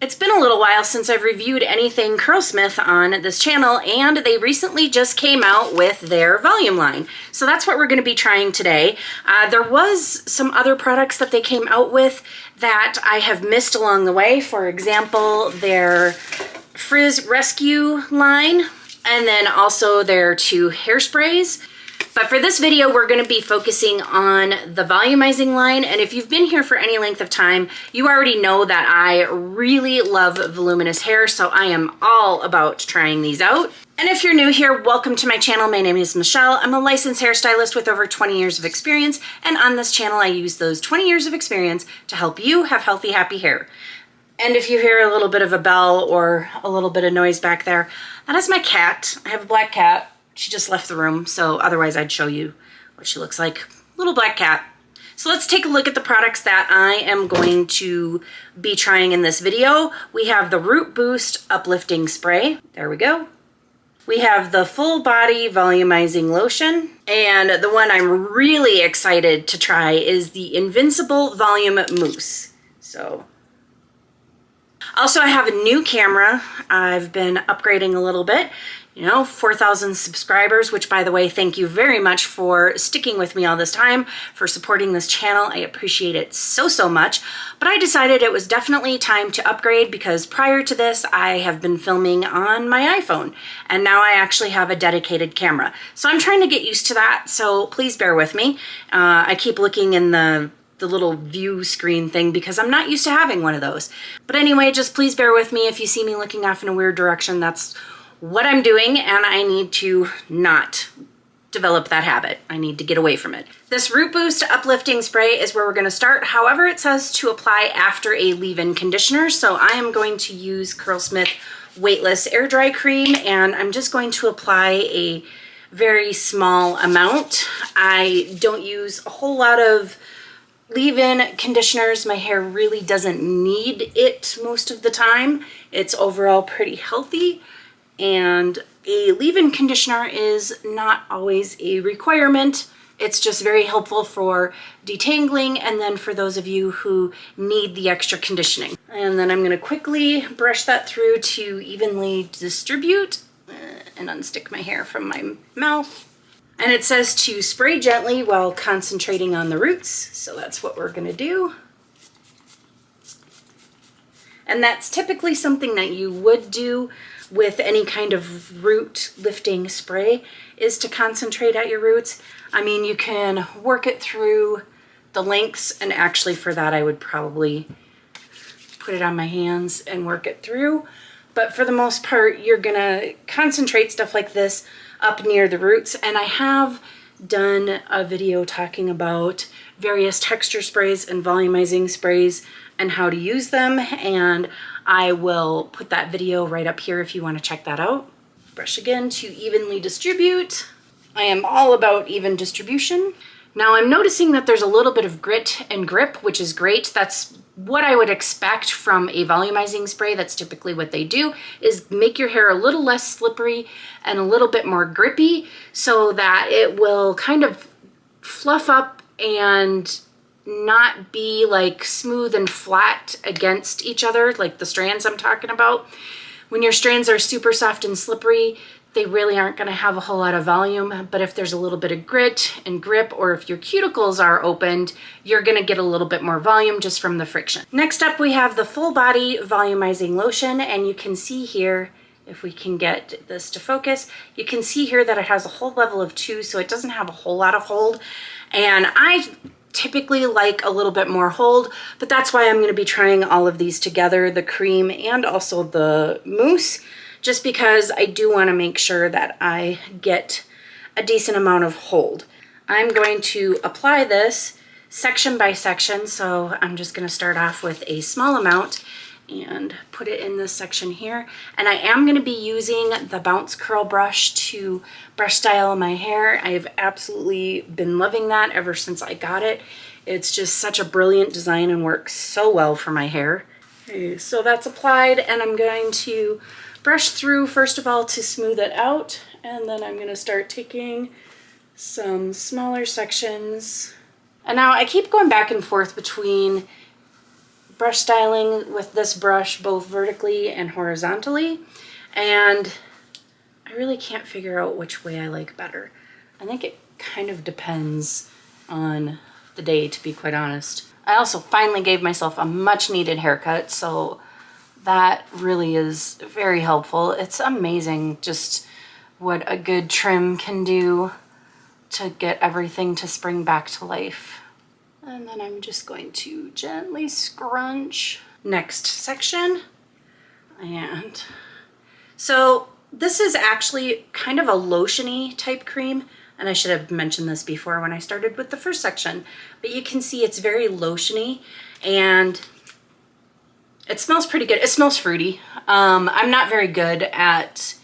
It's been a little while since I've reviewed anything Curlsmith on this channel, and they recently just came out with their volume line. So that's what we're going to be trying today. There was some other products that they came out with that I have missed along the way. For example, their Frizz Rescue line, and then also their 2 hairsprays. But for this video, we're going to be focusing on the volumizing line. And if you've been here for any length of time, you already know that I really love voluminous hair. So I am all about trying these out. And if you're new here, welcome to my channel. My name is Michelle. I'm a licensed hairstylist with over 20 years of experience. And on this channel, I use those 20 years of experience to help you have healthy, happy hair. And if you hear a little bit of a bell or a little bit of noise back there, that is my cat. I have a black cat. She just left the room, so otherwise I'd show you what she looks like. Little black cat. So let's take a look at the products that I am going to be trying in this video. We have the Root Boost Uplifting Spray. There we go. We have the Full Body Volumizing Lotion. And the one I'm really excited to try is the Invincible Volume Mousse. So, also I have a new camera. I've been upgrading a little bit. 4,000 subscribers, which by the way, thank you very much for sticking with me all this time, for supporting this channel. I appreciate it so much. But I decided it was definitely time to upgrade because prior to this, I have been filming on my iPhone, and now I actually have a dedicated camera. So I'm trying to get used to that, so please bear with me. I keep looking in the little view screen thing because I'm not used to having one of those. But anyway, just please bear with me if you see me looking off in a weird direction. That's what I'm doing, and I need to not develop that habit. I need to get away from it. This Root Boost Uplifting Spray is where we're going to start. However, it says to apply after a leave-in conditioner, so I am going to use Curlsmith Weightless Air Dry Cream, and I'm just going to apply a very small amount. I don't use a whole lot of leave-in conditioners. My hair really doesn't need it most of the time. It's overall pretty healthy. And a leave-in conditioner is not always a requirement. It's just very helpful for detangling, and then for those of you who need the extra conditioning. And then I'm going to quickly brush that through to evenly distribute and unstick my hair from my mouth. And it says to spray gently while concentrating on the roots, so that's what we're going to do. And that's typically something that you would do with any kind of root lifting spray, is to concentrate at your roots. I mean, you can work it through the lengths, and actually for that I would probably put it on my hands and work it through. But for the most part, you're gonna concentrate stuff like this up near the roots. And I have done a video talking about various texture sprays and volumizing sprays and how to use them, and I will put that video right up here if you want to check that out. Brush again to evenly distribute. I am all about even distribution. Now I'm noticing that there's a little bit of grit and grip, which is great. That's what I would expect from a volumizing spray. That's typically what they do, is make your hair a little less slippery and a little bit more grippy so that it will kind of fluff up and not be like smooth and flat against each other, like the strands I'm talking about. When your strands are super soft and slippery, they really aren't going to have a whole lot of volume. But if there's a little bit of grit and grip, or if your cuticles are opened, you're going to get a little bit more volume just from the friction. Next up, we have the Full Body Volumizing Lotion, and you can see here, if we can get this to focus, you can see here that it has a hold level of 2, so it doesn't have a whole lot of hold. And I typically like a little bit more hold, but that's why I'm going to be trying all of these together, the cream and also the mousse, just because I do want to make sure that I get a decent amount of hold. I'm going to apply this section by section, so I'm just going to start off with a small amount and put it in this section here. And I am going to be using the Bounce Curl brush to brush style my hair. I've absolutely been loving that ever since I got it. It's just such a brilliant design and works so well for my hair. Okay, so that's applied, and I'm going to brush through first of all to smooth it out, and then I'm going to start taking some smaller sections. And now I keep going back and forth between brush styling with this brush both vertically and horizontally, and I really can't figure out which way I like better. I think it kind of depends on the day, to be quite honest. I also finally gave myself a much needed haircut, so that really is very helpful. It's amazing just what a good trim can do to get everything to spring back to life. And then I'm just going to gently scrunch. Next section. And so this is actually kind of a lotion-y type cream. And I should have mentioned this before when I started with the first section, but you can see it's very lotion-y and it smells pretty good. It smells fruity. I'm not very good at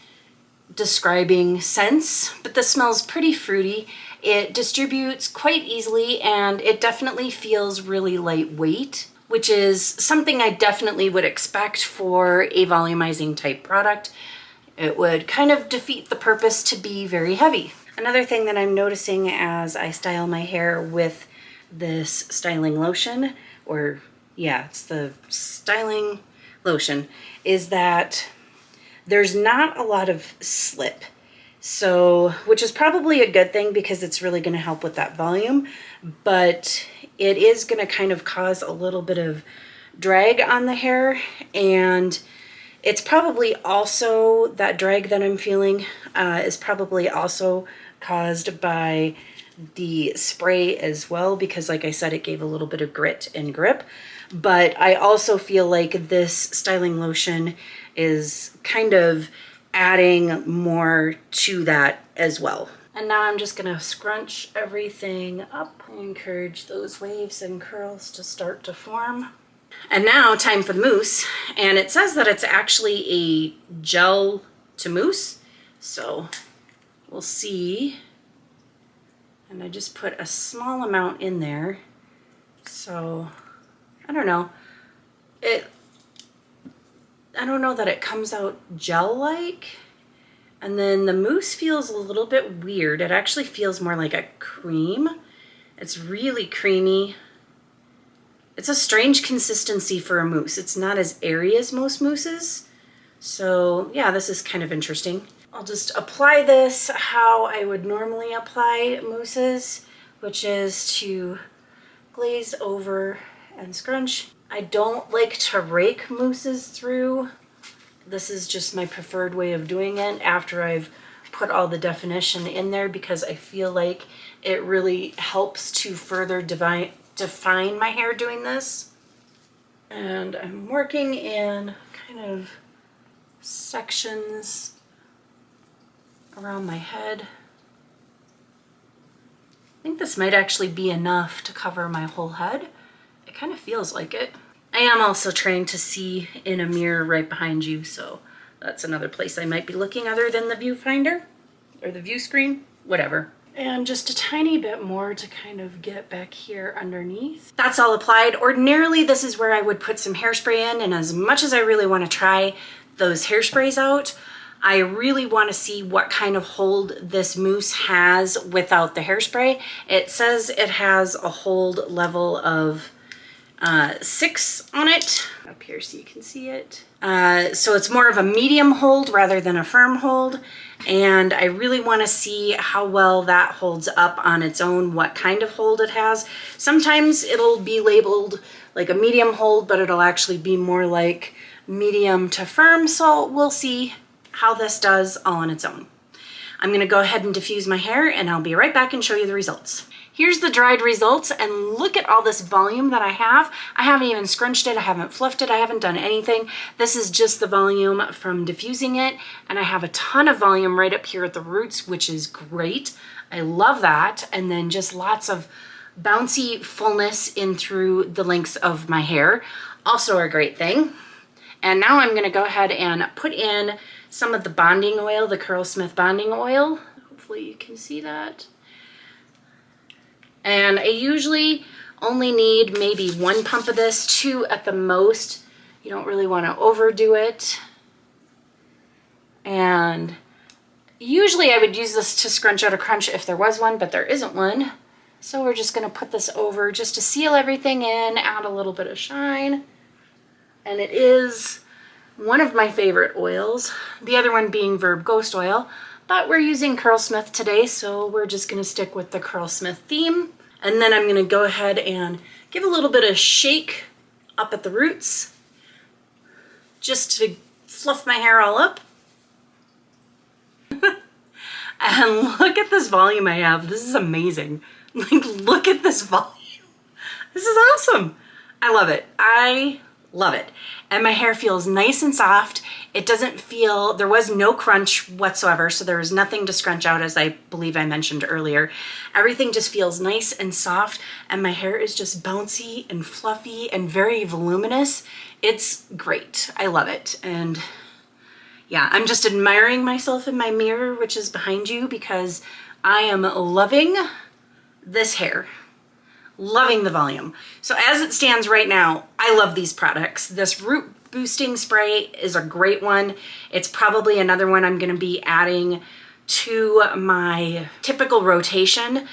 describing scents, but this smells pretty fruity. It distributes quite easily and it definitely feels really lightweight, which is something I definitely would expect for a volumizing type product. It would kind of defeat the purpose to be very heavy. Another thing that I'm noticing as I style my hair with this styling lotion, or yeah, it's the styling lotion, is that there's not a lot of slip. So, which is probably a good thing because it's really going to help with that volume, but it is going to kind of cause a little bit of drag on the hair, and it's probably also, that drag that I'm feeling is probably also caused by the spray as well, because like I said, it gave a little bit of grit and grip. But I also feel like this styling lotion is kind of adding more to that as well. And now I'm just gonna scrunch everything up and encourage those waves and curls to start to form. And now time for the mousse. And it says that it's actually a gel to mousse. So we'll see. And I just put a small amount in there. So I don't know. I don't know that it comes out gel-like. And then the mousse feels a little bit weird. It actually feels more like a cream. It's really creamy. It's a strange consistency for a mousse. It's not as airy as most mousses. So yeah, this is kind of interesting. I'll just apply this how I would normally apply mousses, which is to glaze over and scrunch. I don't like to rake mousses through. This is just my preferred way of doing it after I've put all the definition in there, because I feel like it really helps to further define my hair doing this. And I'm working in kind of sections around my head. I think this might actually be enough to cover my whole head. It kind of feels like it. I am also trying to see in a mirror right behind you, so that's another place I might be looking other than the viewfinder or the view screen, whatever. And just a tiny bit more to kind of get back here underneath. That's all applied. Ordinarily, this is where I would put some hairspray in, and as much as I really want to try those hairsprays out, I really want to see what kind of hold this mousse has without the hairspray. It says it has a hold level of 6 on it. Up here so you can see it. So it's more of a medium hold rather than a firm hold. And I really want to see how well that holds up on its own, what kind of hold it has. Sometimes it'll be labeled like a medium hold, but it'll actually be more like medium to firm. So we'll see how this does all on its own. I'm going to go ahead and diffuse my hair, and I'll be right back and show you the results. Here's the dried results, and look at all this volume that I have. I haven't even scrunched it, I haven't fluffed it, I haven't done anything. This is just the volume from diffusing it, and I have a ton of volume right up here at the roots, which is great. I love that. And then just lots of bouncy fullness in through the lengths of my hair, also a great thing. And now I'm gonna go ahead and put in some of the bonding oil, the Curlsmith bonding oil. Hopefully you can see that. And I usually only need maybe 1 pump of this, 2 at the most. You don't really want to overdo it. And usually I would use this to scrunch out a crunch if there was one, but there isn't one. So we're just going to put this over just to seal everything in, add a little bit of shine. and it is one of my favorite oils, the other one being Verb Ghost Oil, but we're using Curlsmith today, so we're just gonna stick with the Curlsmith theme. And then I'm gonna go ahead and give a little bit of shake up at the roots, just to fluff my hair all up. And look at this volume I have. This is amazing. Like, look at this volume. This is awesome. I love it. I love it. And my hair feels nice and soft. It doesn't feel, there was no crunch whatsoever, so there was nothing to scrunch out, as I believe I mentioned earlier. Everything just feels nice and soft, and my hair is just bouncy and fluffy and very voluminous. It's great. I love it. And yeah, I'm just admiring myself in my mirror, which is behind you, because I am loving this hair. Loving the volume. So as it stands right now, I love these products. This root boosting spray is a great one. It's probably another one I'm going to be adding to my typical rotation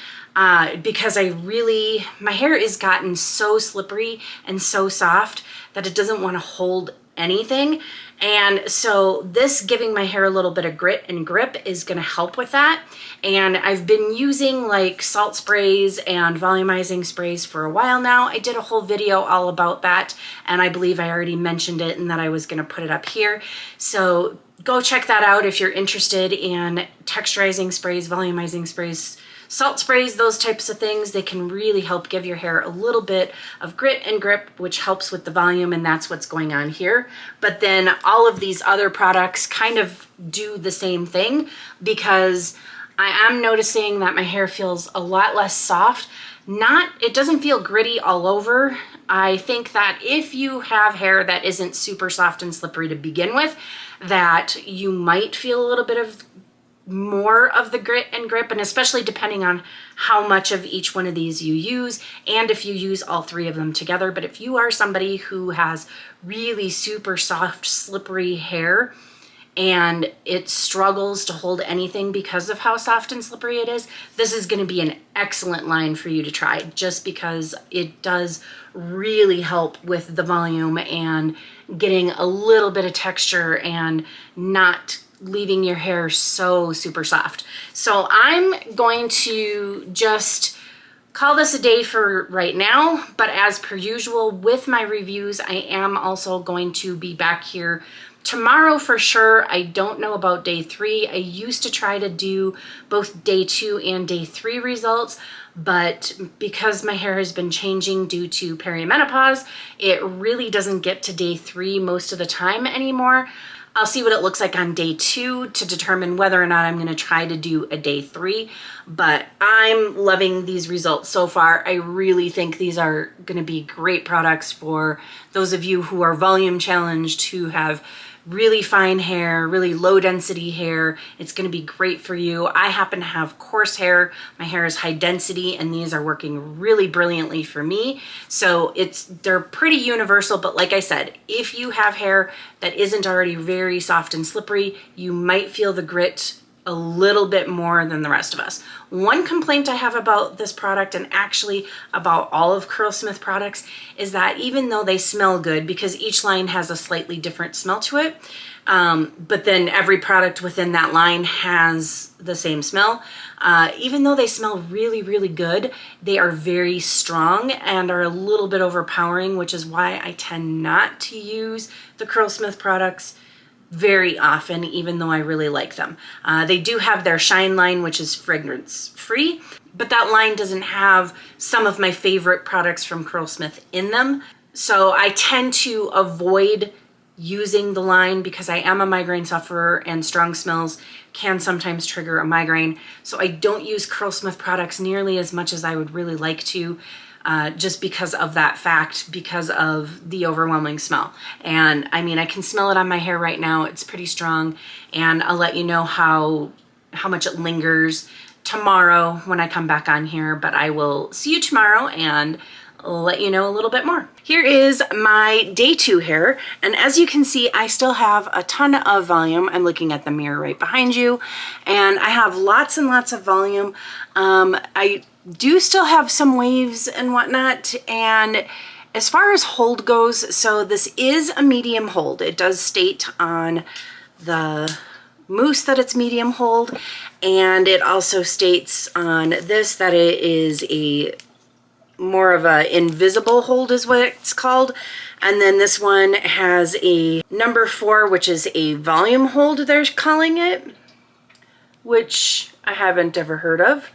because my hair has gotten so slippery and so soft that it doesn't want to hold anything. And so this giving my hair a little bit of grit and grip is going to help with that. And I've been using like salt sprays and volumizing sprays for a while now. I did a whole video all about that, and I believe I already mentioned it and that I was going to put it up here. So go check that out if you're interested in texturizing sprays, volumizing sprays, salt sprays, those types of things. They can really help give your hair a little bit of grit and grip, which helps with the volume, and that's what's going on here. But then all of these other products kind of do the same thing, because I am noticing that my hair feels a lot less soft. It doesn't feel gritty all over. I think that if you have hair that isn't super soft and slippery to begin with, that you might feel a little bit of more of the grit and grip, and especially depending on how much of each one of these you use and if you use all three of them together. But if you are somebody who has really super soft, slippery hair and it struggles to hold anything because of how soft and slippery it is, this is going to be an excellent line for you to try, just because it does really help with the volume and getting a little bit of texture and not leaving your hair so super soft. So I'm going to just call this a day for right now, but as per usual with my reviews, I am also going to be back here tomorrow for sure. I don't know about day 3. I used to try to do both day 2 and day 3 results, but because my hair has been changing due to perimenopause, it really doesn't get to day 3 most of the time anymore. I'll see what it looks like on day 2 to determine whether or not I'm going to try to do a day 3, but I'm loving these results so far. I really think these are going to be great products for those of you who are volume challenged, who have really fine hair, really low density hair. It's going to be great for you. I happen to have coarse hair. My hair is high density, and these are working really brilliantly for me. So they're pretty universal, but like I said, if you have hair that isn't already very soft and slippery, you might feel the grit a little bit more than the rest of us. One complaint I have about this product, and actually about all of Curlsmith products, is that even though they smell good, because each line has a slightly different smell to it, but then every product within that line has the same smell, even though they smell really, really good, they are very strong and are a little bit overpowering, which is why I tend not to use the Curlsmith products very often, even though I really like them. They do have their Shine line, which is fragrance free, but that line doesn't have some of my favorite products from Curlsmith in them. So I tend to avoid using the line because I am a migraine sufferer and strong smells can sometimes trigger a migraine. So I don't use Curlsmith products nearly as much as I would really like to. Just because of that fact, because of the overwhelming smell. And I mean, I can smell it on my hair right now. It's pretty strong, and I'll let you know how much it lingers tomorrow when I come back on here, but I will see you tomorrow and let you know a little bit more. Here is my day 2 hair, and as you can see, I still have a ton of volume. I'm looking at the mirror right behind you, and I have lots and lots of volume. I do still have some waves and whatnot, and As far as hold goes, so this is a medium hold. It does state on the mousse that it's medium hold, and it also states on this that it is a more of a invisible hold is what it's called. And then this one has a number 4, which is a volume hold, they're calling it, which I haven't ever heard of.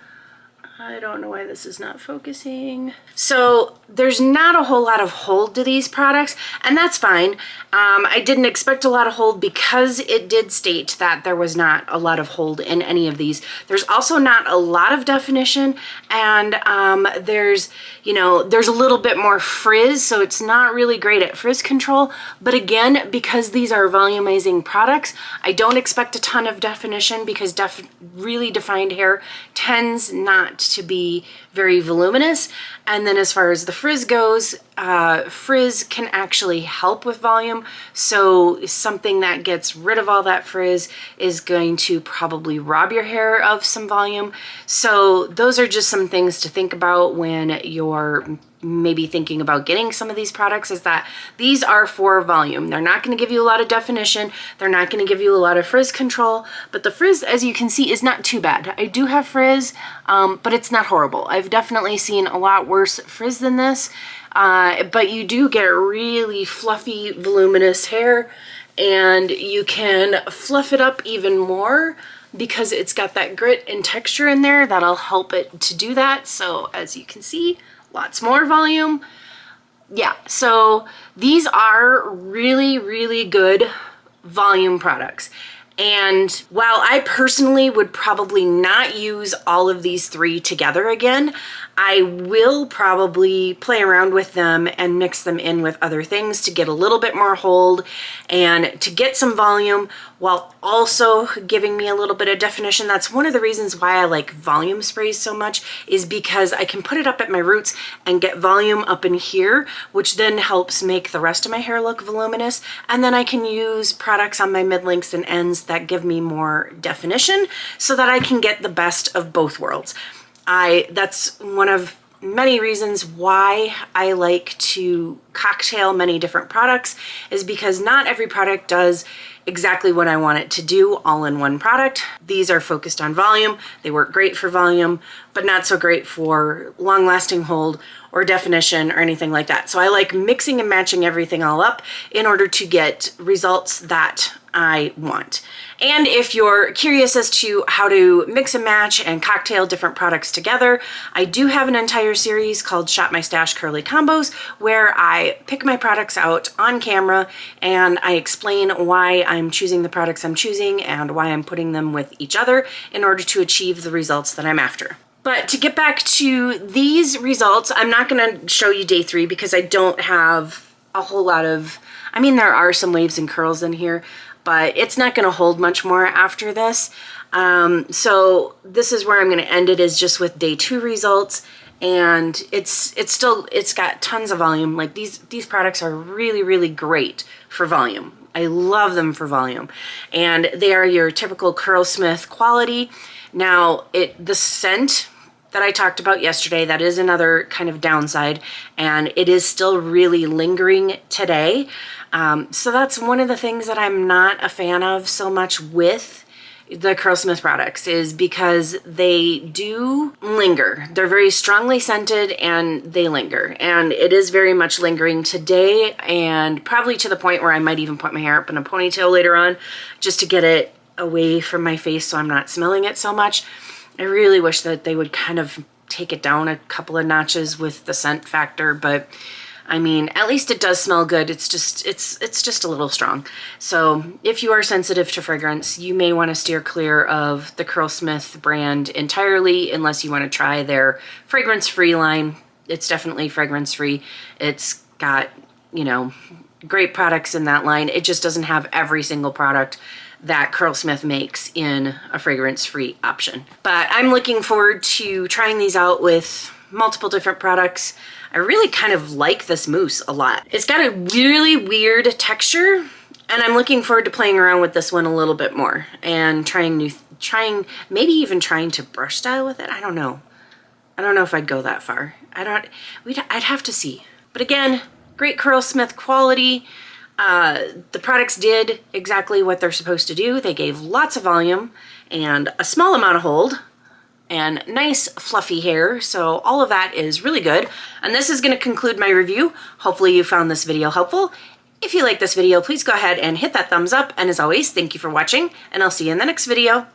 I don't know why this is not focusing. So there's not a whole lot of hold to these products, and that's fine. I didn't expect a lot of hold because it did state that there was not a lot of hold in any of these. There's also not a lot of definition, and there's a little bit more frizz, so it's not really great at frizz control. But again, because these are volumizing products, I don't expect a ton of definition because really defined hair tends not to be very voluminous. And then as far as the frizz goes, frizz can actually help with volume. So something that gets rid of all that frizz is going to probably rob your hair of some volume. So those are just some things to think about when you're maybe thinking about getting some of these products, is that these are for volume. They're not going to give you a lot of definition. They're not going to give you a lot of frizz control, but the frizz, as you can see, is not too bad. I do have frizz, but it's not horrible. I've definitely seen a lot worse frizz than this, but you do get really fluffy, voluminous hair, and you can fluff it up even more because it's got that grit and texture in there that'll help it to do that. So as you can see, lots more volume. Yeah, so these are really, really good volume products. And while I personally would probably not use all of these 3 together again, I will probably play around with them and mix them in with other things to get a little bit more hold and to get some volume while also giving me a little bit of definition. That's one of the reasons why I like volume sprays so much, is because I can put it up at my roots and get volume up in here, which then helps make the rest of my hair look voluminous. And then I can use products on my mid-lengths and ends that give me more definition so that I can get the best of both worlds. That's one of many reasons why I like to cocktail many different products, is because not every product does exactly what I want it to do all in one product. These are focused on volume. They work great for volume, but not so great for long-lasting hold or definition or anything like that. So I like mixing and matching everything all up in order to get results that I want. And if you're curious as to how to mix and match and cocktail different products together, I do have an entire series called Shop My Stash Curly Combos, where I pick my products out on camera and I explain why I'm choosing the products I'm choosing and why I'm putting them with each other in order to achieve the results that I'm after. But to get back to these results, I'm not going to show you day 3 because I don't have a whole lot of, I mean, there are some waves and curls in here, but it's not going to hold much more after this. So this is where I'm going to end it, is just with day 2 results. And it's got tons of volume. Like these products are really, really great for volume. I love them for volume. And they are your typical Curlsmith quality. Now, the scent that I talked about yesterday, that is another kind of downside, and it is still really lingering today. So that's one of the things that I'm not a fan of so much with the Curlsmith products, is because they do linger. They're very strongly scented and they linger, and it is very much lingering today, and probably to the point where I might even put my hair up in a ponytail later on just to get it away from my face so I'm not smelling it so much. I really wish that they would kind of take it down a couple of notches with the scent factor, but I mean, at least it does smell good. It's just a little strong. So if you are sensitive to fragrance, you may want to steer clear of the Curlsmith brand entirely, unless you want to try their fragrance-free line. It's definitely fragrance-free. It's got, great products in that line. It just doesn't have every single product that Curlsmith makes in a fragrance-free option. But I'm looking forward to trying these out with multiple different products. I really kind of like this mousse a lot. It's got a really weird texture, and I'm looking forward to playing around with this one a little bit more and maybe even trying to brush style with it. I don't know. I don't know if I'd go that far. I'd have to see. But again, great Curlsmith quality. The products did exactly what they're supposed to do. They gave lots of volume and a small amount of hold and nice fluffy hair. So all of that is really good. And this is going to conclude my review. Hopefully you found this video helpful. If you like this video, please go ahead and hit that thumbs up. And as always, thank you for watching, and I'll see you in the next video.